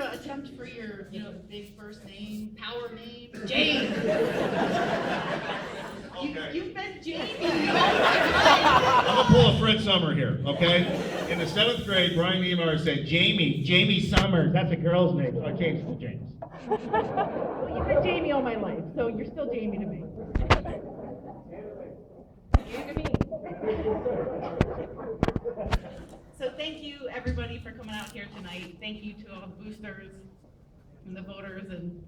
attempt for your, big first name, power name, James. Okay. You've been Jamie. I'm gonna pull a Fred Summer here, okay? In the 7th grade, Brian Meyer said, Jamie Summers, that's a girl's name, so I changed it to James. Well, you've been Jamie all my life, so you're still Jamie to me. So thank you, everybody, for coming out here tonight. Thank you to all the boosters and the voters, and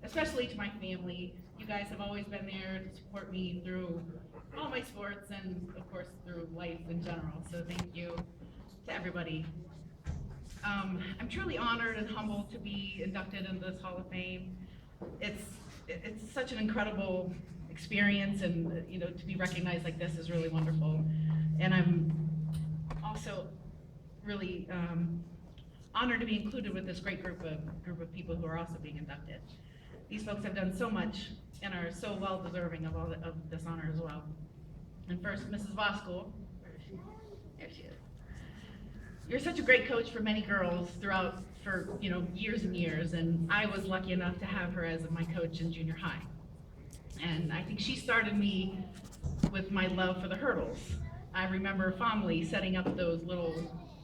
especially to my family. You guys have always been there to support me through all my sports and, of course, through life in general. So thank you to everybody. I'm truly honored and humbled to be inducted into this Hall of Fame. It's such an incredible experience, and to be recognized like this is really wonderful. And I'm also really honored to be included with this great group of people who are also being inducted. These folks have done so much and are so well deserving of of this honor as well. And first, Mrs. Voskuhl. Where is she? There she is. You're such a great coach for many girls for years and years, and I was lucky enough to have her as my coach in junior high. And I think she started me with my love for the hurdles. I remember fondly setting up those little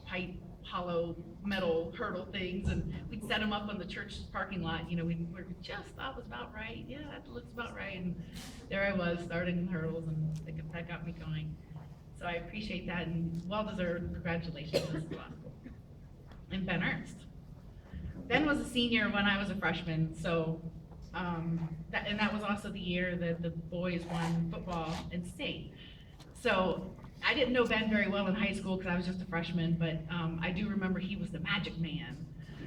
pipe, hollow metal hurdle things, and we'd set them up on the church parking lot. We just thought was about right. Yeah, that looks about right. And there I was starting hurdles, and that got me going. So I appreciate that, and well-deserved congratulations, Mrs. Voskuhl. And Ben Ernst. Ben was a senior when I was a freshman, so that was also the year that the boys won football in state. So I didn't know Ben very well in high school because I was just a freshman, but I do remember he was the magic man.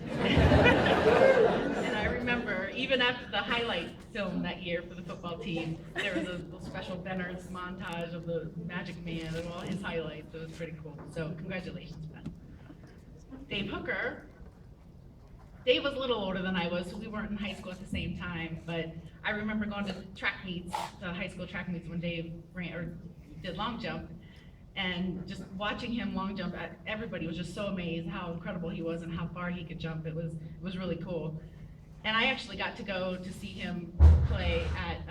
And I remember even after the highlight film that year for the football team, there was a little special Ben Ernst montage of the magic man and all his highlights. It was pretty cool. So congratulations, Ben. Dave Hooker. Dave was a little older than I was, so we weren't in high school at the same time, but I remember going to track meets, the high school track meets when Dave did long jump, and just watching him long jump, everybody was just so amazed how incredible he was and how far he could jump. It was really cool. And I actually got to go to see him play at,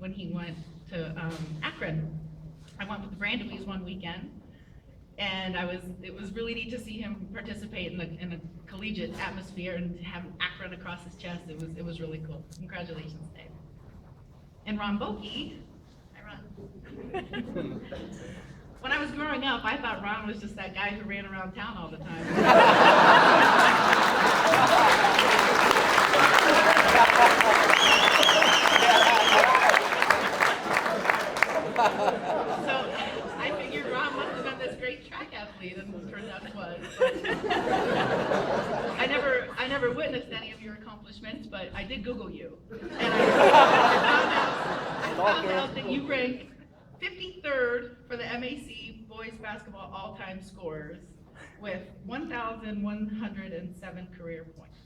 when he went to Akron. I went with the Brandewies one weekend, and it was really neat to see him participate in a collegiate atmosphere and have Akron across his chest. It was really cool. Congratulations, Dave. And Ron Boki. Hi, Ron. When I was growing up, I thought Ron was just that guy who ran around town all the time. So I figured Ron must have been this great track athlete, and it turned out he was. I never witnessed any of your accomplishments, but I did Google you, and I found out that you rank 53rd for the MAC boys basketball all-time scorers with 1,107 career points.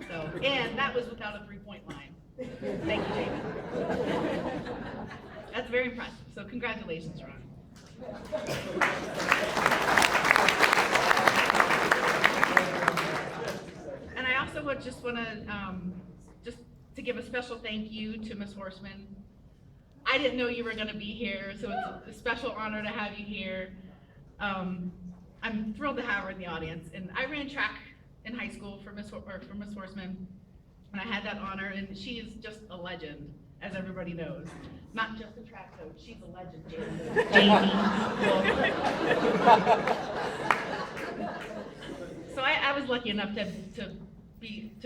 So, and that was without a three-point line. Thank you, Jamie. That's very impressive. So congratulations, Ron. And I also would just want to just to give a special thank you to Ms. Horseman. I didn't know you were going to be here, so it's a special honor to have you here. I'm thrilled to have her in the audience. And I ran track in high school for Ms. Horseman, and I had that honor. And she is just a legend, as everybody knows. Not just a track coach, she's a legend, Jamie. So I was lucky enough to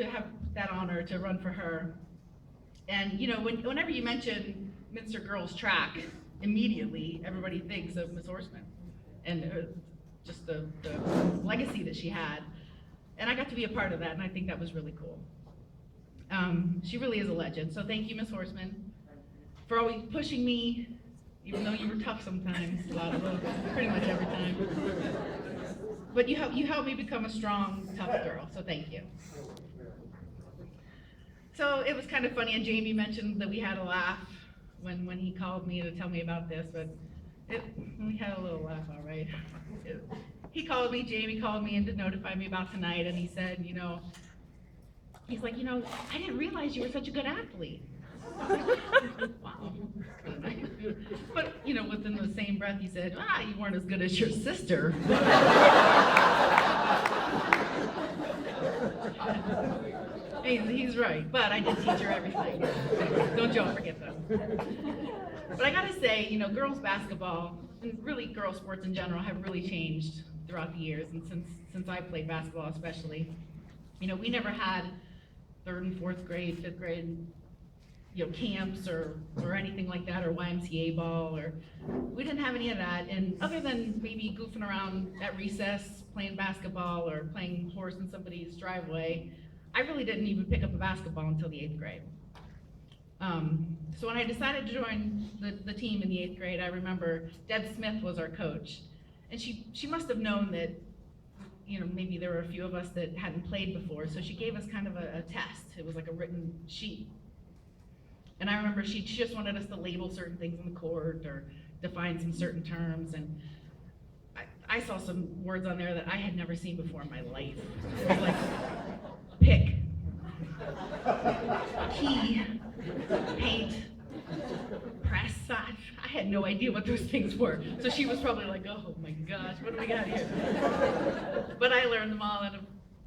have that honor to run for her. And whenever you mention Minster girls track, immediately everybody thinks of Ms. Horseman and just the legacy that she had. And I got to be a part of that, and I think that was really cool. She really is a legend. So thank you, Ms. Horseman, for always pushing me, even though you were tough sometimes, pretty much every time. But you helped me become a strong, tough girl, so thank you. So it was kind of funny, and Jamie mentioned that we had a laugh when he called me to tell me about this, but we had a little laugh, all right. Jamie called me and to notify me about tonight, and he said, he's like, I didn't realize you were such a good athlete. Wow. But, within the same breath, he said, you weren't as good as your sister. He's right, but I did teach her everything. Don't you all forget that. But I gotta say, girls basketball, and really girls sports in general, have really changed throughout the years, and since I played basketball especially. We never had 3rd and 4th grade, 5th grade, camps or anything like that, or YMCA ball, or we didn't have any of that. And other than maybe goofing around at recess, playing basketball or playing horse in somebody's driveway, I really didn't even pick up a basketball until the 8th grade. So when I decided to join the team in the 8th grade, I remember Deb Smith was our coach, and she must have known that maybe there were a few of us that hadn't played before, so she gave us kind of a test. It was like a written sheet. And I remember she just wanted us to label certain things in the court or define some certain terms, and I saw some words on there that I had never seen before in my life. It was like pick, key, paint, press. I had no idea what those things were. So she was probably like, oh my gosh, what do we got here? But I learned them all, and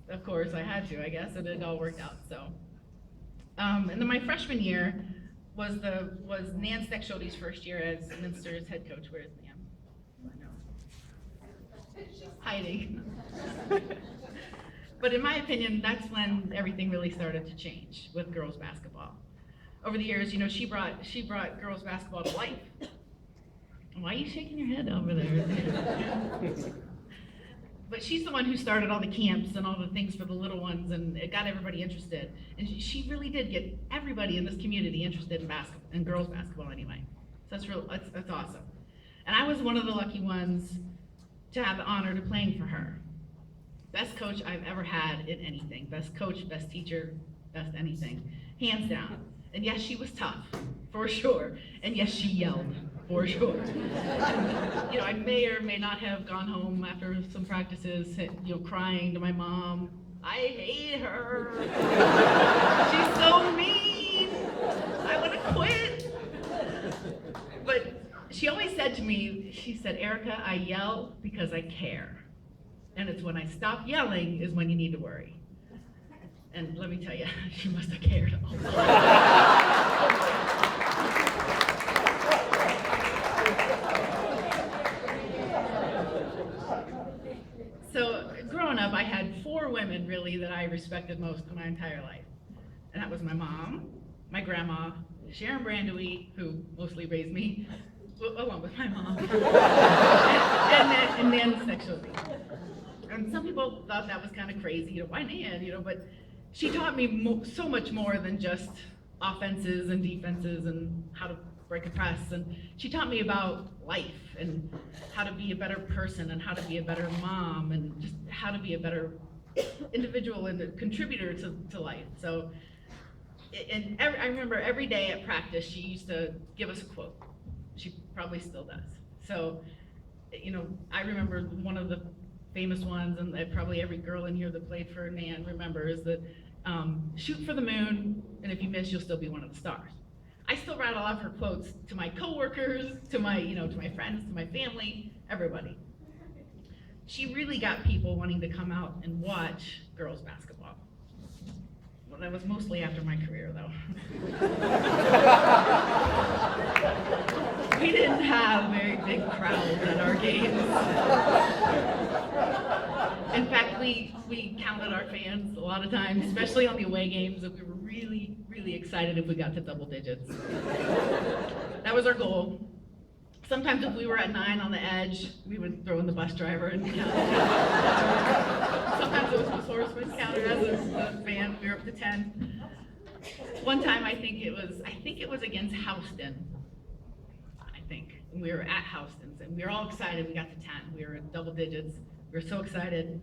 of course I had to, I guess, and it all worked out. So, and then my freshman year was Nan Steckschote's first year as Minster's head coach. Where's Nan? I know. She's hiding. But in my opinion, that's when everything really started to change with girls basketball. Over the years, she brought girls basketball to life. Why are you shaking your head over there? But she's the one who started all the camps and all the things for the little ones, and it got everybody interested. And she really did get everybody in this community interested in basketball, in girls basketball anyway. So that's awesome. And I was one of the lucky ones to have the honor of playing for her. Best coach I've ever had in anything. Best coach, best teacher, best anything. Hands down. And yes, she was tough, for sure. And yes, she yelled, for sure. I may or may not have gone home after some practices, crying to my mom, I hate her. She's so mean. I want to quit. But she always said to me, she said, Erica, I yell because I care. And it's when I stop yelling is when you need to worry. And let me tell you, she must have cared a lot. So growing up, I had 4 women really that I respected most in my entire life. And that was my mom, my grandma, Sharon Brandewy, who mostly raised me, along with my mom, and Nan Steckschote. And some people thought that was kind of crazy, why Nan, but she taught me so much more than just offenses and defenses and how to break a press. And she taught me about life and how to be a better person and how to be a better mom and just how to be a better individual and a contributor to life. So, I remember every day at practice, she used to give us a quote. She probably still does. So, I remember one of the famous ones, and that probably every girl in here that played for Nan remembers, that shoot for the moon, and if you miss, you'll still be one of the stars. I still rattle off her quotes to my coworkers, to my friends, to my family, everybody. She really got people wanting to come out and watch girls basketball. Well, that was mostly after my career, though. We didn't have very big crowds at our games. In fact, we counted our fans a lot of times, especially on the away games, and we were really, really excited if we got to double digits. That was our goal. Sometimes if we were at 9 on the edge, we would throw in the bus driver and count. Sometimes it was the horseman counter as a fan. We were up to 10. One time, I think it was against Houston. And we were at Houston's, and we were all excited. We got to 10. We were at double digits. We were so excited.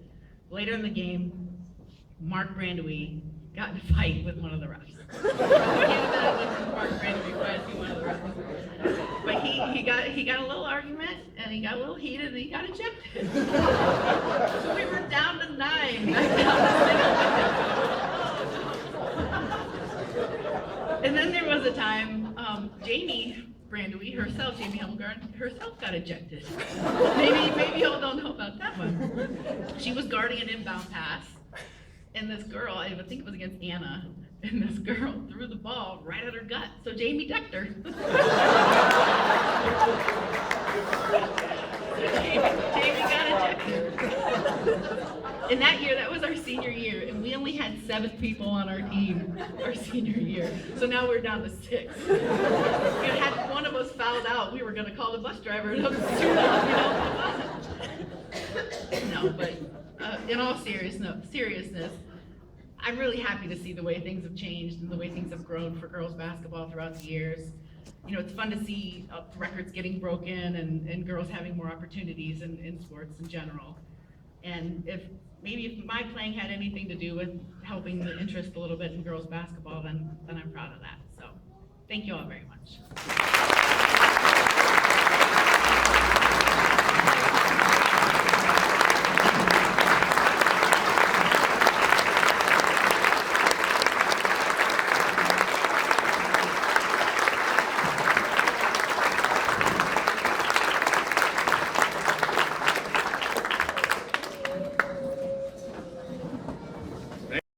Later in the game, Mark Brandewy got in a fight with one of the refs. He came to that Lincoln Park Brandon before I see one of the refs. But he got a little argument, and he got a little heated, and he got ejected. So we were down to 9. And then there was a time, Jamie Brandowy herself, Jamie Helmgren herself got ejected. Maybe y'all don't know about that one. She was guarding an inbound pass, and this girl, I think it was against Anna, and this girl threw the ball right at her gut, so Jamie decked her. Jamie got ejected. And that year, that was our senior year, and we only had 7 people on our team our senior year. So now we're down to 6. Had one of us fouled out, we were gonna call the bus driver and suit up, No, but in all seriousness, I'm really happy to see the way things have changed and the way things have grown for girls basketball throughout the years. It's fun to see records getting broken and girls having more opportunities in sports in general. And if my playing had anything to do with helping the interest a little bit in girls basketball, then I'm proud of that. So thank you all very much.